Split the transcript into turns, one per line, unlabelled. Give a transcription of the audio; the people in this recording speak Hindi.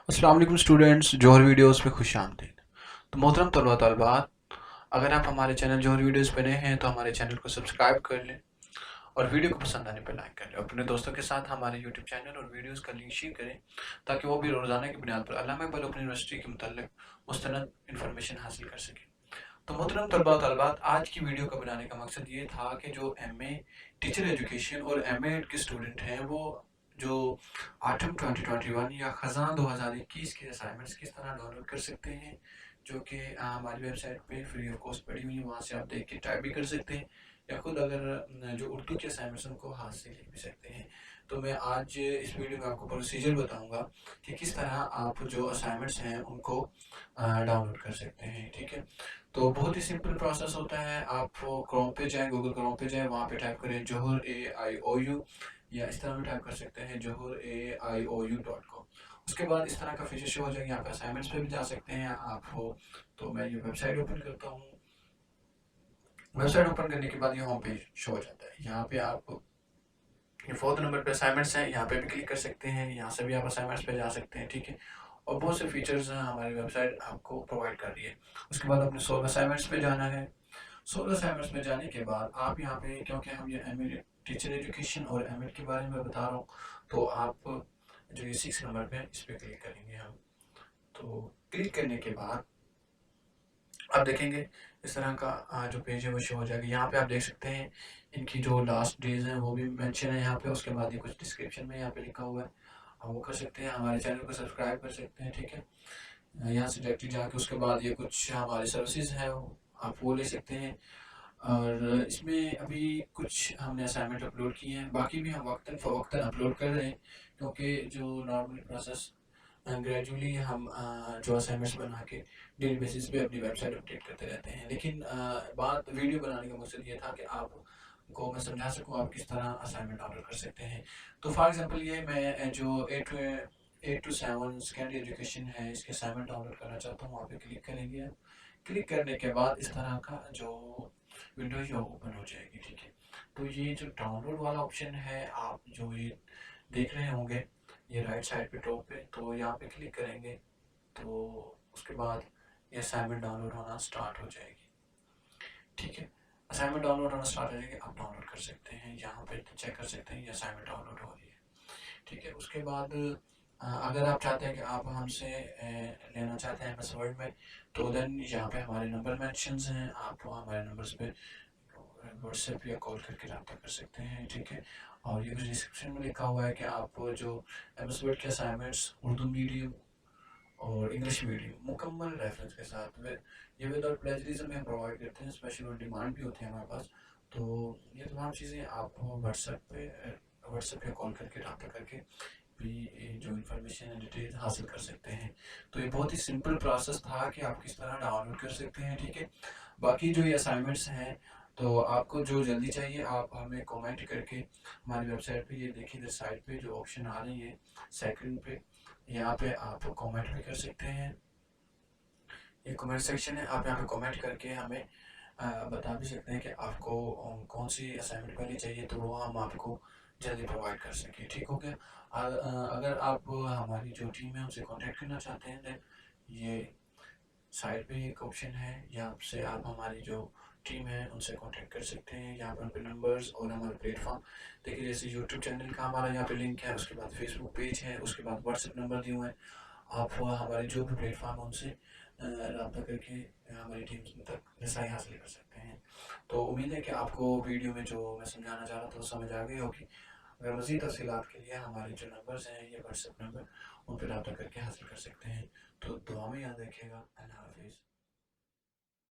अस्सलाम वालेकुम स्टूडेंट्स, जौहर वीडियोस पे खुश आमदीद। तो मोहतरम तलबा तलबात, अगर आप हमारे चैनल जौहर वीडियोस पे नए हैं तो हमारे चैनल को सब्सक्राइब कर लें और वीडियो को पसंद आने पर लाइक कर लें। अपने दोस्तों के साथ हमारे यूट्यूब चैनल और वीडियोस का लिंक शेयर करें ताकि वो भी रोज़ाना की बुनियाद पर अल्लामा इकबाल ओपन यूनिवर्सिटी के मुताल्लिक मुस्तनद इन्फॉर्मेशन हासिल कर सकें। तो मोहतरम तलबा तलबात, आज की वीडियो का बनाने का मकसद ये था कि जो एमए टीचर एजुकेशन और एमए के स्टूडेंट हैं वो जो आठम 2021 या ख़ज़ान 2021 के असाइनमेंट्स किस तरह डाउनलोड कर सकते हैं, जो कि हमारी वेबसाइट पे फ्री ऑफ कॉस्ट पड़ी हुई है। वहाँ से आप देख के टाइप भी कर सकते हैं या खुद अगर जो उर्दू के असाइनमेंट्स उनको हाथ से लिख भी सकते हैं। तो मैं आज इस वीडियो में आपको प्रोसीजर बताऊंगा कि किस तरह आप जो असाइनमेंट्स हैं उनको डाउनलोड कर सकते हैं। ठीक है, तो बहुत ही सिंपल प्रोसेस होता है। आप क्रोम पे जाएं, गूगल क्रोम पे जाएं, वहाँ पे टाइप करें जोहर AIOU, या इस तरह भी टाइप कर सकते हैं जोहर AIOU.com। उसके बाद इस तरह का फीचर शो हो जाएंगे। आप असाइनमेंट्स पे भी जा सकते हैं आप हो। तो मैं ये वेबसाइट ओपन करता हूँ। वेबसाइट ओपन करने के बाद ये होम पेज शो हो जाता है। यहाँ पे आप ये 4th नंबर पे असाइनमेंट्स हैं, यहाँ पे भी क्लिक कर सकते हैं। यहाँ से भी आप असाइनमेंट्स पे जा सकते हैं। ठीक है, और बहुत से फीचर्स हमारी वेबसाइट आपको प्रोवाइड कर रही है। उसके बाद अपने 16 असाइनमेंट्स पे जाना है। 16 असाइनमेंट्स में जाने के बाद आप यहाँ पे, क्योंकि हम ये एमए टीचर एजुकेशन और एमएड के बारे में बता रहा हूँ, तो आप जो ये 6 नंबर पे इस पर क्लिक करेंगे हम। तो क्लिक करने के बाद आप देखेंगे इस तरह का जो पेज है वो शो हो जाएगा। यहाँ पे आप देख सकते हैं इनकी जो लास्ट डेज हैं वो भी मेंशन है यहाँ पे। उसके बाद ये कुछ डिस्क्रिप्शन में यहाँ पे लिखा हुआ है, आप वो कर सकते हैं। हमारे चैनल को सब्सक्राइब कर सकते हैं। ठीक है, यहाँ से डायरेक्टली जाके उसके बाद ये कुछ हमारे सर्विसेज हैं आप वो ले सकते हैं। और इसमें अभी कुछ हमने असाइनमेंट अपलोड किए हैं, बाकी भी हम वक्तन फ़वक्तन अपलोड कर रहे हैं, क्योंकि जो नॉर्मल प्रोसेस ग्रेजुअली हम जो असाइनमेंट्स बना के डेली बेसिस पे अपनी वेबसाइट अपडेट करते रहते हैं। लेकिन बात वीडियो बनाने का मकसद ये था कि आपको मैं समझा सकूँ आप किस तरह असाइनमेंट डाउनलोड कर सकते हैं। तो फॉर एग्जांपल ये मैं जो 8 to 7 सेकेंडरी एजुकेशन है इसके असाइनमेंट डाउनलोड करना चाहता हूँ। वहाँ पे क्लिक करेंगे। क्लिक करने के बाद इस तरह का जो विंडो ये ओपन हो जाएगी। ठीक है, तो ये जो डाउनलोड वाला ऑप्शन है आप जो ये देख रहे होंगे ये राइट साइड पे टॉप पे, तो यहाँ पे क्लिक करेंगे तो उसके बाद ये असाइनमेंट डाउनलोड होना स्टार्ट हो जाएगी। ठीक है, असाइनमेंट डाउनलोड होना स्टार्ट हो जाएगी, आप डाउनलोड कर सकते हैं। यहाँ पे चेक कर सकते हैं ये असाइनमेंट डाउनलोड हो रही है। ठीक है, उसके बाद अगर आप चाहते हैं कि आप हमसे लेना चाहते हैं MS वर्ड में, तो देन यहाँ पे हमारे नंबर मेंशंस हैं, आप हमारे नंबर्स पे व्हाट्सएप या कॉल करके रब्ता कर सकते हैं। ठीक है, और ये डिस्क्रिप्शन में लिखा हुआ है कि आप जो MS वर्ड के असाइनमेंट्स उर्दू मीडियम और इंग्लिश मीडियम मुकम्मल रेफरेंस के साथ में ये विदाउट प्लेजरिज्म हम प्रोवाइड करते हैं। स्पेशल और डिमांड भी होती है हमारे पास। तो ये तमाम चीज़ें आप व्हाट्सएप पे कॉल करके रब्ता करके भी जो इन्फॉर्मेशन है डिटेल हासिल कर सकते हैं। तो ये बहुत ही सिंपल प्रोसेस था कि आप किस तरह डाउनलोड कर सकते हैं। ठीक है, बाकी जो ये असाइनमेंट्स हैं तो आपको जो जल्दी चाहिए आप हमें कमेंट करके हमारी वेबसाइट पे ये देखिए इधर साइड पे जो ऑप्शन आ रही है सेकंड पे, यहाँ पे आप कमेंट भी कर सकते हैं। ये कमेंट सेक्शन है, आप यहाँ पे कमेंट करके हमें बता भी सकते हैं कि आपको कौन सी असाइनमेंट पहले चाहिए, तो वो हम आपको जल्दी प्रोवाइड कर सकें। ठीक हो गया। अगर आप हमारी जो टीम है उनसे कांटेक्ट करना चाहते हैं देन ये साइड पे एक ऑप्शन है, यहाँ से आप हमारी जो टीम है उनसे कांटेक्ट कर सकते हैं। यहाँ पर उनके नंबर्स और हमारे प्लेटफॉर्म देखिए, जैसे यूट्यूब चैनल का हमारा यहाँ पे लिंक है, उसके बाद फेसबुक पेज है, उसके बाद व्हाट्सएप नंबर दिए हुए हैं। आप हमारे जो भी प्लेटफॉर्म है उनसे रब्ता करके हमारी टीम तक रसाई हासिल कर सकते हैं। तो उम्मीद है कि आपको वीडियो में जो मैं समझाना चाह रहा था वो समझ आ गई होगी। अगर मज़ीद तफ़सीलात के लिए हमारे जो नंबर्स हैं ये व्हाट्सएप नंबर उन पर रब्ता करके हासिल कर सकते हैं। तो दुआ में याद रखिएगा। अल्लाह हाफिज़।